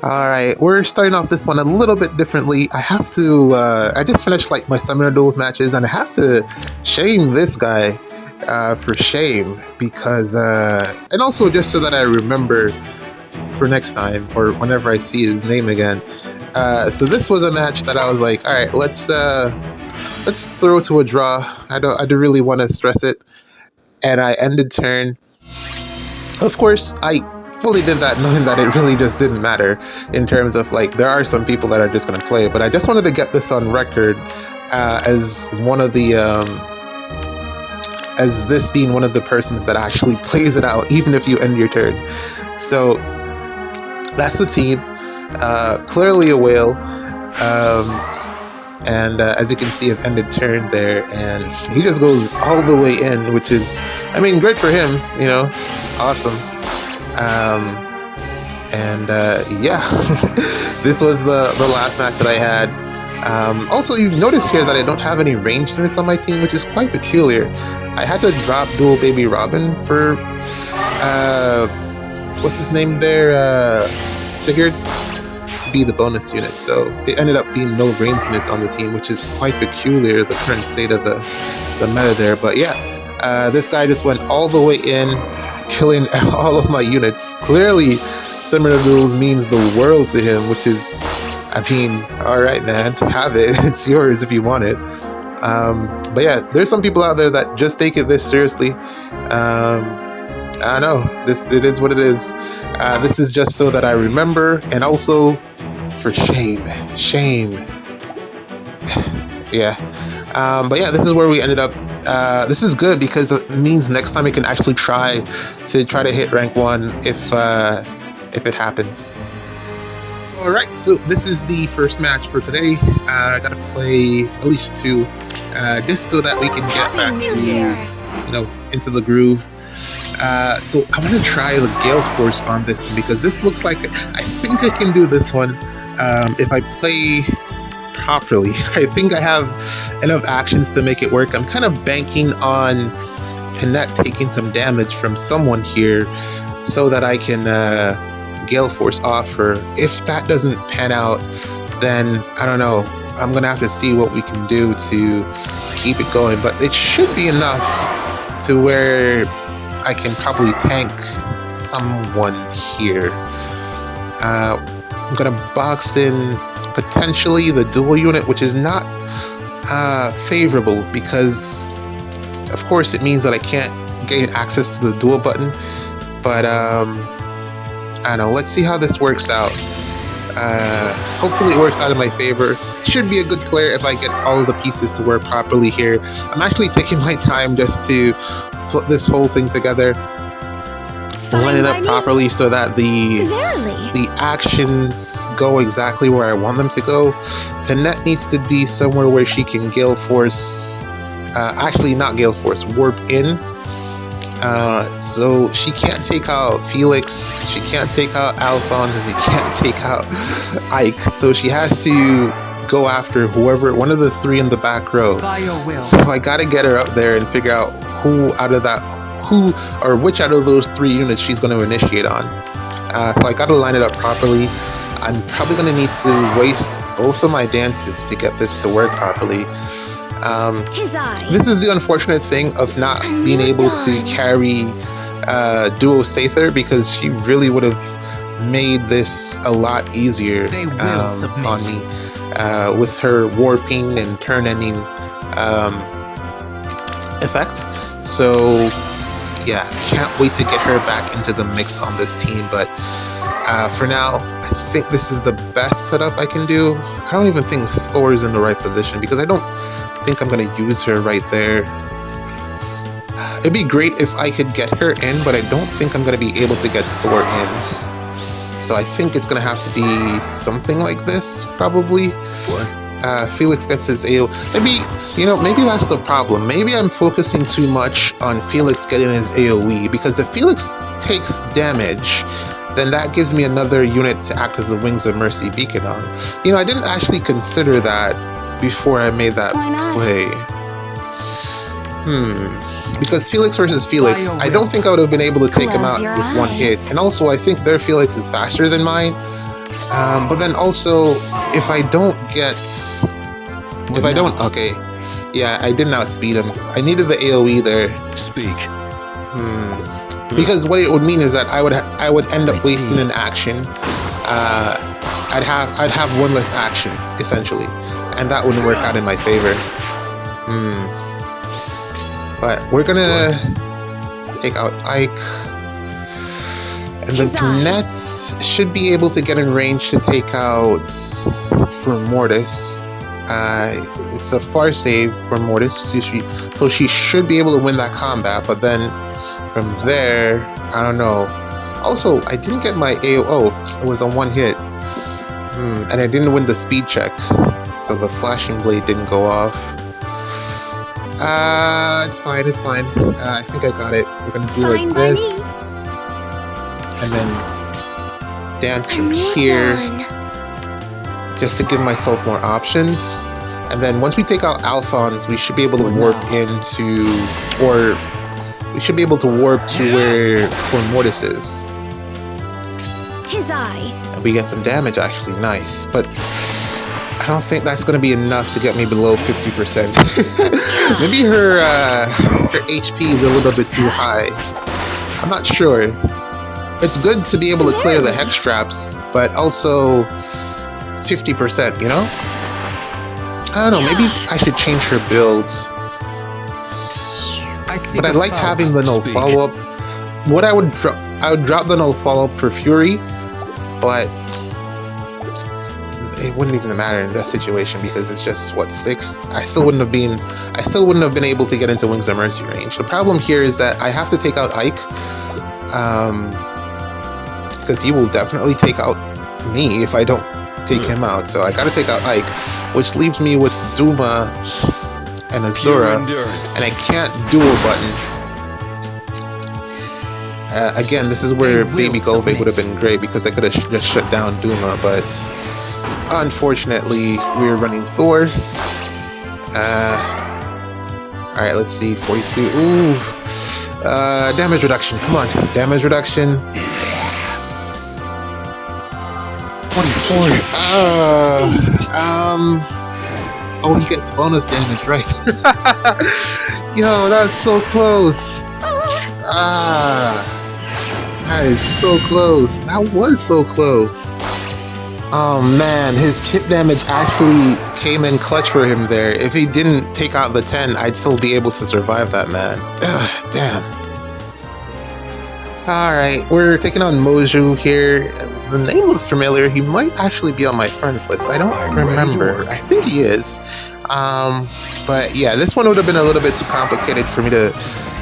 Alright, we're starting off this one a little bit differently. I have to, I just finished like my Summoner Duels matches, and I have to shame this guy for shame because, and also just so that I remember for next time or whenever I see his name again. So this was a match that I was like, alright, let's throw to a draw. I don't really want to stress it. And I ended turn. Of course, I fully did that knowing that it really just didn't matter in terms of like there are some people that are just going to play, but I just wanted to get this on record as one of the as this being one of the persons that actually plays it out even if you end your turn. So that's the team. Clearly a whale, and as you can see, I've ended turn there, and he just goes all the way in, which is, I mean, great for him, you know, awesome. Yeah, this was the last match that I had. Also, you've noticed here that I don't have any ranged units on my team, which is quite peculiar. I had to drop Dual Baby Robin for, what's his name there, Sigurd, to be the bonus unit, so it ended up being no range units on the team, which is quite peculiar, the current state of the meta there. But yeah, this guy just went all the way in, killing all of my units. Clearly, Summoner Duels means the world to him, which is, I mean, alright man, have it, it's yours if you want it. But yeah, there's some people out there that just take it this seriously. I don't know, it is what it is. This is just so that I remember, and also for shame. Yeah. But yeah, this is where we ended up. This is good because it means next time we can actually try to hit rank 1 if it happens. Alright, so this is the first match for today. I gotta play at least 2, just so that we can get back to, you know, into the groove. So I'm gonna try the Gale Force on this one because this looks like I think I can do this one if I play properly. I think I have enough actions to make it work. I'm kind of banking on Panette taking some damage from someone here so that I can Gale Force off her. If that doesn't pan out, then I don't know. I'm gonna have to see what we can do to keep it going, but it should be enough to where I can probably tank someone here. I'm gonna box in potentially the dual unit, which is not favorable because of course it means that I can't gain access to the dual button, but I don't know, let's see how this works out. Hopefully it works out in my favor. Should be a good clear if I get all of the pieces to work properly here. I'm actually taking my time just to put this whole thing together, line it up properly so that the actions go exactly where I want them to go. Panette needs to be somewhere where she can Gale Force, actually not Gale Force, warp in. So she can't take out Felix, she can't take out Alphonse, and she can't take out Ike. So she has to go after whoever, one of the 3 in the back row. So I gotta get her up there and figure out which out of those 3 units she's going to initiate on. So I gotta line it up properly. I'm probably going to need to waste both of my dances to get this to work properly. This is the unfortunate thing of not being able to carry Duo Ather, because she really would have made this a lot easier on me with her warping and turn ending effect. So yeah, can't wait to get her back into the mix on this team. But for now, I think this is the best setup I can do. I don't even think Thor is in the right position because I don't think I'm going to use her right there. It'd be great if I could get her in, but I don't think I'm going to be able to get Thor in. So I think it's going to have to be something like this, probably. Felix gets his AoE. Maybe that's the problem. Maybe I'm focusing too much on Felix getting his AoE, because if Felix takes damage, then that gives me another unit to act as the Wings of Mercy beacon on. I didn't actually consider that before I made that play. Because Felix versus Felix, I don't think I would have been able to take him out with one hit. And also, I think their Felix is faster than mine. But then also, if I don't, okay, yeah, I didn't outspeed him. I needed the AOE there. Speak. Because what it would mean is that I would end up wasting an action. I'd have one less action essentially, and that wouldn't work out in my favor. But we're gonna take out Ike, and the Nets should be able to get in range to take out for Mortis. It's a far save for Mortis, so she should be able to win that combat. But then from there, I don't know. Also, I didn't get my AO. Oh, it was on one hit, and I didn't win the speed check, so the flashing blade didn't go off. It's fine. I think I got it. We're gonna do like this, and then dance from here, just to give myself more options. And then once we take out Alphonse, we should be able to warp into, or we should be able to warp to where Mortis is. Tis I. And we get some damage, actually. Nice. But I don't think that's going to be enough to get me below 50%. Maybe her HP is a little bit too high. I'm not sure. It's good to be able to clear the hex traps, but also 50%, you know? I don't know, maybe I should change her builds. But I like having the null follow-up. What I would drop the null follow-up for Fury, but it wouldn't even matter in that situation because it's just what, 6? I still wouldn't have been able to get into Wings of Mercy range. The problem here is that I have to take out Ike, because he will definitely take out me if I don't take him out. So I gotta take out Ike, which leaves me with Duma and Azura, and I can't dual button. Again, this is where Baby Golve would have been great because I could have just shut down Duma, but unfortunately we're running Thor. Alright, let's see, 42. Ooh, damage reduction, come on, damage reduction. 44. Oh, he gets bonus damage, right? Yo, that's so close. That is so close. That was so close. Oh man, his chip damage actually came in clutch for him there. If he didn't take out the 10, I'd still be able to survive that, man. Damn. Alright, we're taking on Moju here. The name looks familiar. He might actually be on my friends list. I don't remember. I think he is. But yeah, this one would have been a little bit too complicated for me to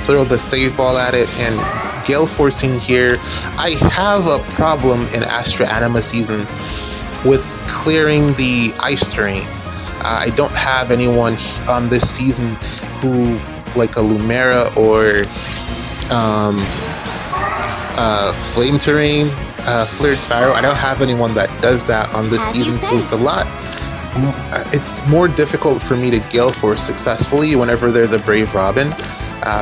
throw the save ball at it. And Gale Forcing here. I have a problem in Astra Anima season with clearing the ice terrain. I don't have anyone on this season who, like a Lumera or Flame Terrain, Flared Sparrow. I don't have anyone that does that on this season, so it's more difficult for me to Gale Force successfully whenever there's a Brave Robin,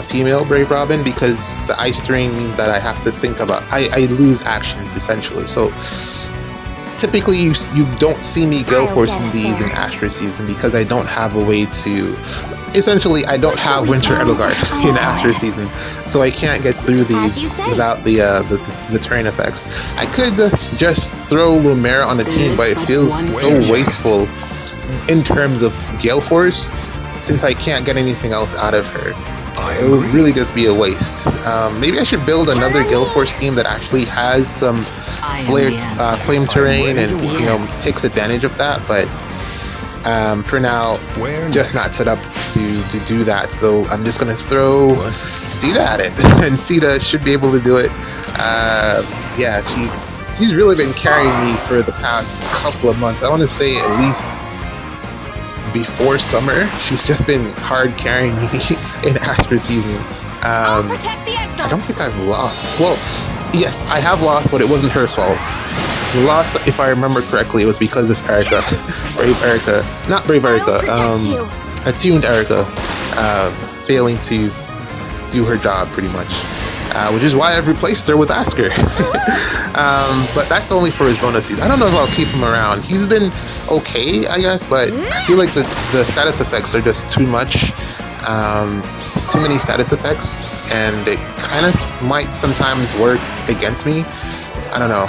female Brave Robin, because the ice terrain means that I have to think about, I lose actions essentially. So typically you don't see me Gale Forcing these in Astra season because I don't have a way to, essentially I don't have Winter Edelgard in Astra season, so I can't get through these without the terrain effects. I could just throw Lumera on the team, but it feels so wasteful in terms of Gale Force since I can't get anything else out of her. It would really just be a waste. Maybe I should build another Gale Force team that actually has some flared flame terrain and takes advantage of that, but for now, just not set up to do that. So I'm just gonna throw Sita at it, and Sita should be able to do it. Yeah, she's really been carrying me for the past couple of months. I want to say at least before summer, she's just been hard carrying me in Astra season. I don't think I've lost. Well, yes, I have lost, but it wasn't her fault. The loss, if I remember correctly, was because of Erica. Brave Erica. Not Brave Erica. Attuned Erica failing to do her job, pretty much. which is why I've replaced her with Asker. But that's only for his bonuses. I don't know if I'll keep him around. He's been okay, I guess, but I feel like the status effects are just too much. It's too many status effects, and it kind of might sometimes work against me. I don't know.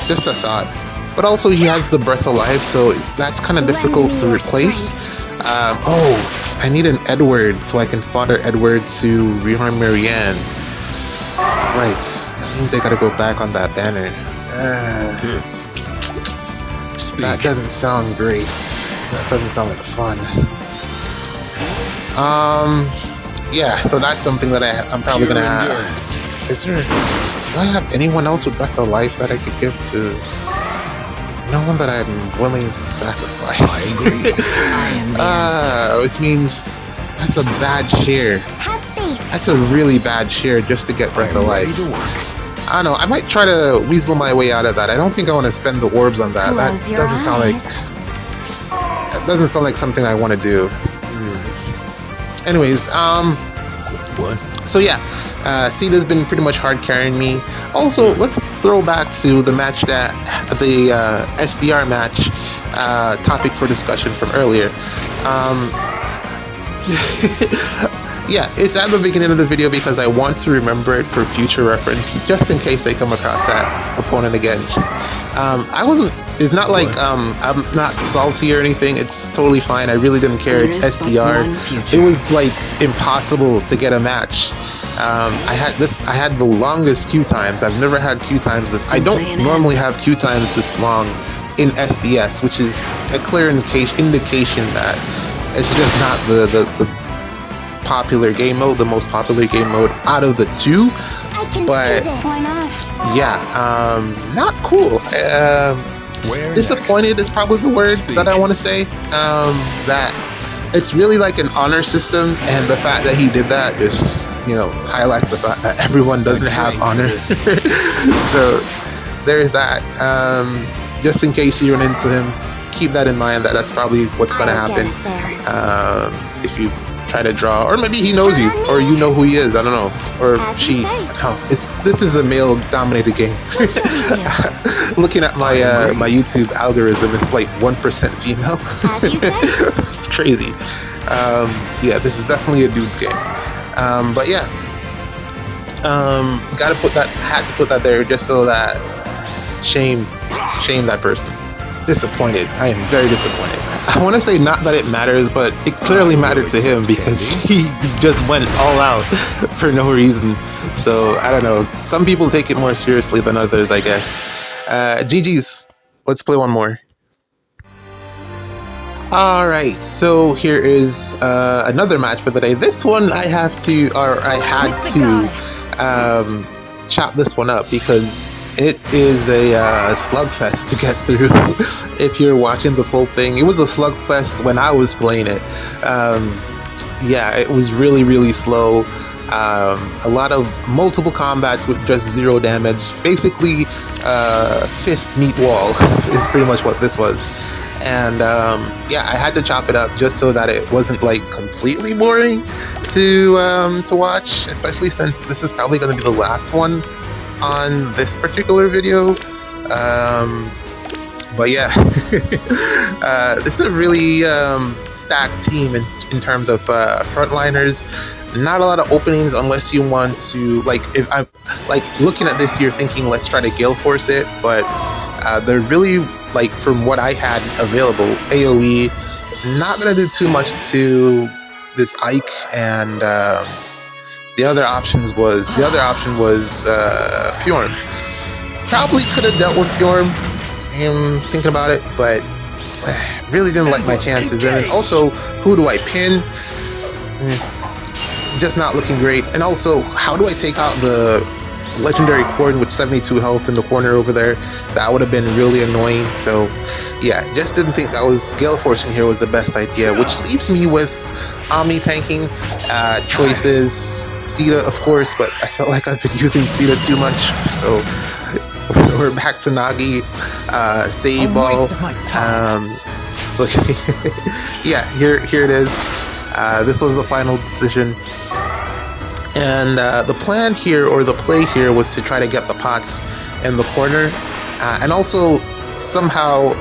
Just a thought. But also he has the Breath of Life, so that's kind of difficult to replace. Oh, I need an Edward so I can fodder Edward to reharm Marianne. Right, that means I gotta go back on that banner. That doesn't sound great. That doesn't sound like fun. Yeah, so that's something that I'm probably gonna have. Do I have anyone else with Breath of Life that I could give to? No one that I'm willing to sacrifice. Which means that's a bad share. That's a really bad share just to get Breath of Life. I don't know. I might try to weasel my way out of that. I don't think I want to spend the orbs on that. That doesn't sound like. It doesn't sound like something I want to do. Anyways, What? So yeah, Sita's been pretty much hard carrying me. Also, let's throw back to the match the SDR match topic for discussion from earlier. Yeah, it's at the beginning of the video because I want to remember it for future reference, just in case they come across that opponent again. It's not like I'm not salty or anything. It's totally fine. I really didn't care. It's SDR. It was like impossible to get a match. I had the longest queue times. I've never had queue times this. I don't normally have queue times this long in SDS, which is a clear indication that it's just not the popular game mode, the most popular game mode out of the two. But yeah, not cool. Disappointed is probably the word that I want to say. That it's really like an honor system, and the fact that he did that just, highlights the fact that everyone doesn't have honor. So there's that. Just in case you run into him, keep that in mind, that's probably what's going to happen. If you try to draw, or maybe he knows you, or you know who he is, I don't know, or she. No, this is a male-dominated game. Looking at my my YouTube algorithm, it's like 1% female. It's crazy. Yeah, this is definitely a dude's game. But yeah, had to put that there just so that shame that person. Disappointed. I am very disappointed. I want to say not that it matters, but it clearly mattered to him because he just went all out for no reason. So I don't know. Some people take it more seriously than others, I guess. GG's. Let's play one more. Alright, so here is another match for the day. This one I had to chop this one up because it is a slugfest to get through. If you're watching the full thing, it was a slugfest when I was playing it. Yeah, it was really, really slow. A lot of multiple combats with just 0 damage. Basically, fist meet wall is pretty much what this was. And yeah, I had to chop it up just so that it wasn't like completely boring to watch, especially since this is probably going to be the last one on this particular video. But yeah, this is a really stacked team in terms of frontliners. Not a lot of openings unless you want to, like, if I'm like looking at this, you're thinking let's try to Gale Force it, but they're really, like, from what I had available, AoE, not gonna do too much to this Ike, and the other option was Fjorm. Probably could have dealt with Fjorm, I'm thinking about it, but really didn't like my chances. And then also, who do I pin? Just not looking great. And also, how do I take out the legendary Corden with 72 health in the corner over there? That would have been really annoying. So yeah, just didn't think that was Gale Forcing here was the best idea, which leaves me with Omni tanking choices. Sita, of course, but I felt like I've been using Sita too much, so we're back to Nagi, Save Ball. So yeah, here it is. This was the final decision. And the plan here, or the play here, was to try to get the pots in the corner, and also somehow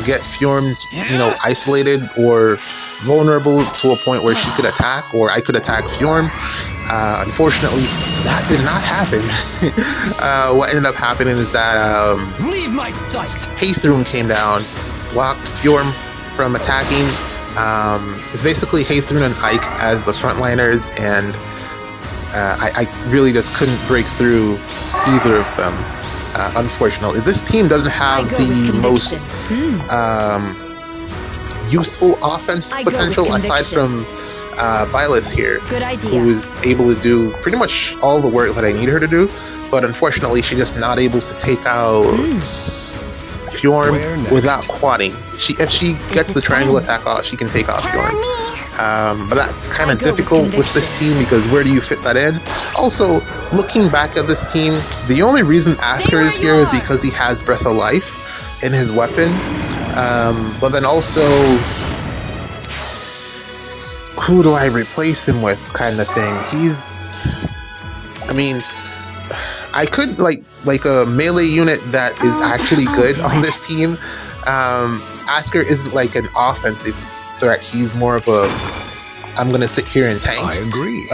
get Fjorm, isolated or vulnerable to a point where she could attack, or I could attack Fjorm. Unfortunately, that did not happen. What ended up happening is that Leave my sight. Ather came down, blocked Fjorm from attacking. It's basically Ather and Ike as the frontliners, and I really just couldn't break through either of them. Unfortunately, this team doesn't have the most useful offense potential aside from Byleth here, Good idea. who is able to do pretty much all the work that I need her to do. But unfortunately, she's just not able to take out Fjorm without quadding. If she gets the triangle attack off, she can take off Fjorm. But that's kind of difficult with this team, because where do you fit that in? Also, looking back at this team, the only reason Astra is here is because he has Breath of Life in his weapon. But then also, who do I replace him with, kind of thing? I could like a melee unit that is actually good on this team. Astra isn't like an offensive threat. He's more of a, I'm gonna sit here and tank. I agree.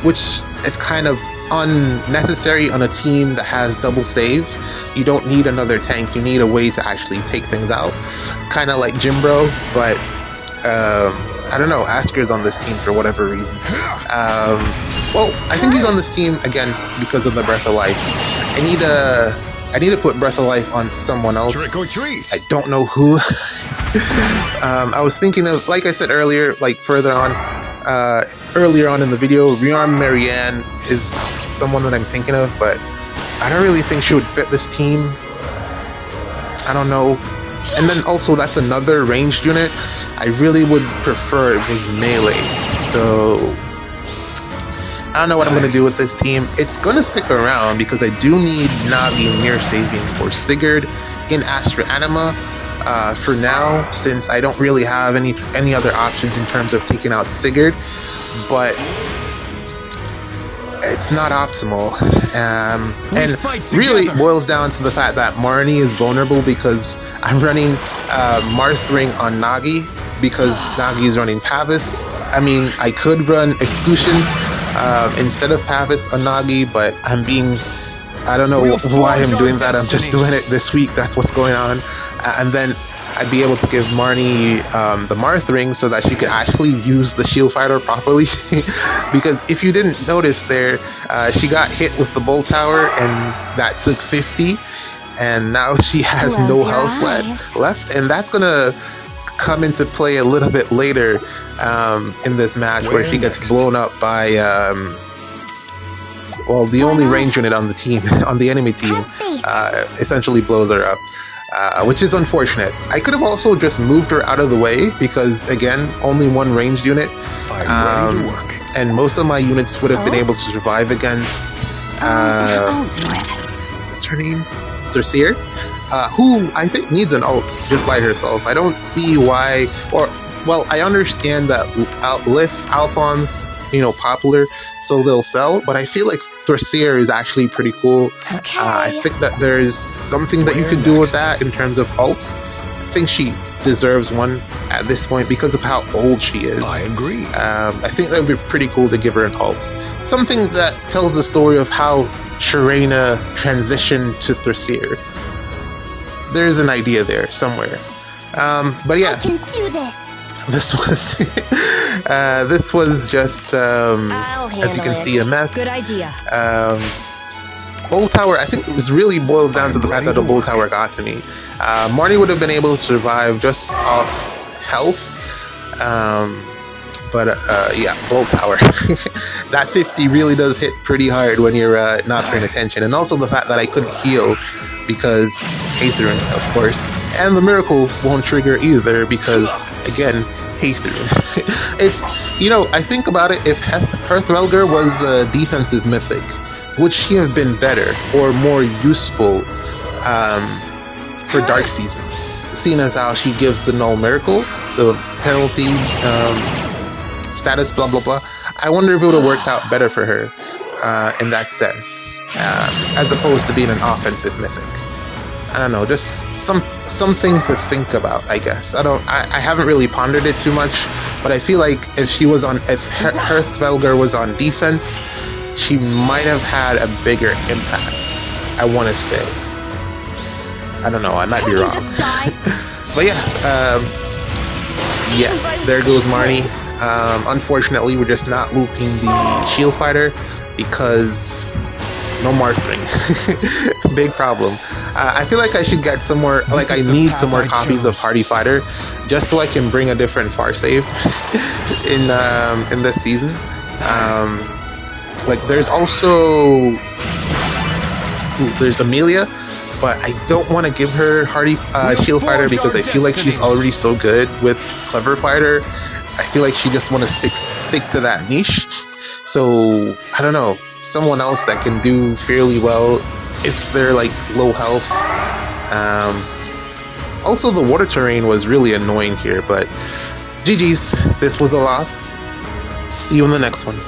Which is kind of unnecessary on a team that has double save. You don't need another tank. You need a way to actually take things out. Kind of like Jimbro, but I don't know. Asker's on this team for whatever reason. Well, I think he's on this team again because of the Breath of Life. I need to put Breath of Life on someone else. Trick or treat. I don't know who. I was thinking of, like I said earlier, earlier on in the video, Rion Marianne is someone that I'm thinking of, but I don't really think she would fit this team. I don't know. And then also, that's another ranged unit. I really would prefer it was melee. So I don't know what I'm going to do with this team. It's going to stick around because I do need Nagi near saving for Sigurd in Astra Anima for now, since I don't really have any other options in terms of taking out Sigurd. But it's not optimal. And really it boils down to the fact that Marnie is vulnerable because I'm running Marthring on Nagi because Nagi is running Pavis. I mean, I could run Execution instead of Pavis on Nagi, but I don't know why I'm doing that. I'm just doing it this week. That's what's going on. And then I'd be able to give Marnie the Marthring so that she could actually use the Shield Fighter properly. Because if you didn't notice there, she got hit with the Bolt Tower and that took 50. And now she has no health left. And that's going to come into play a little bit later in this match where she gets blown up by... the only range unit on the team, on the enemy team, essentially blows her up, which is unfortunate. I could have also just moved her out of the way because, again, only one ranged unit, and most of my units would have been able to survive against, what's her name? Thrasier, who I think needs an ult just by herself. I don't see why, I understand that Alphonse, popular, so they'll sell, but I feel like Thrasier is actually pretty cool. Okay. I think that there's something that you could do with that in terms of ults. I think she deserves one at this point because of how old she is. I agree. I think that would be pretty cool to give her an ult. Something that tells the story of how Sharena transitioned to Thrasier. There's an idea there somewhere. But yeah. I can do this. This was just, as you can see, a mess. Good idea. Bolt Tower, I think it really boils down to the fact that the Bolt Tower got to me. Marnie would have been able to survive just off health. Yeah, Bolt Tower. That 50 really does hit pretty hard when you're not paying attention. And also the fact that I couldn't heal because Ather, of course. And the Miracle won't trigger either because, again, Ather. It's, I think about it, if Hearthrelger was a defensive mythic, would she have been better or more useful for Dark Season? Seeing as how she gives the null Miracle, the penalty, status, blah, blah, blah. I wonder if it would have worked out better for her in that sense, as opposed to being an offensive mythic. I don't know, just something to think about, I guess. I haven't really pondered it too much, but I feel like if Hearthvelger was on defense, she might have had a bigger impact, I want to say. I don't know, I might be wrong. But yeah, there goes Marnie. Unfortunately, we're just not looping the Shield Fighter because no Marthring. Big problem. I feel like I should get some more, like I need some more copies of Hardy Fighter just so I can bring a different far save in this season. Like there's also there's Amelia, but I don't want to give her Hardy Shield Fighter because I feel like she's already so good with Clever Fighter. I feel like she just want to stick to that niche. So I don't know, someone else that can do fairly well if they're like low health. Also, the water terrain was really annoying here, but GG's. This was a loss. See you in the next one.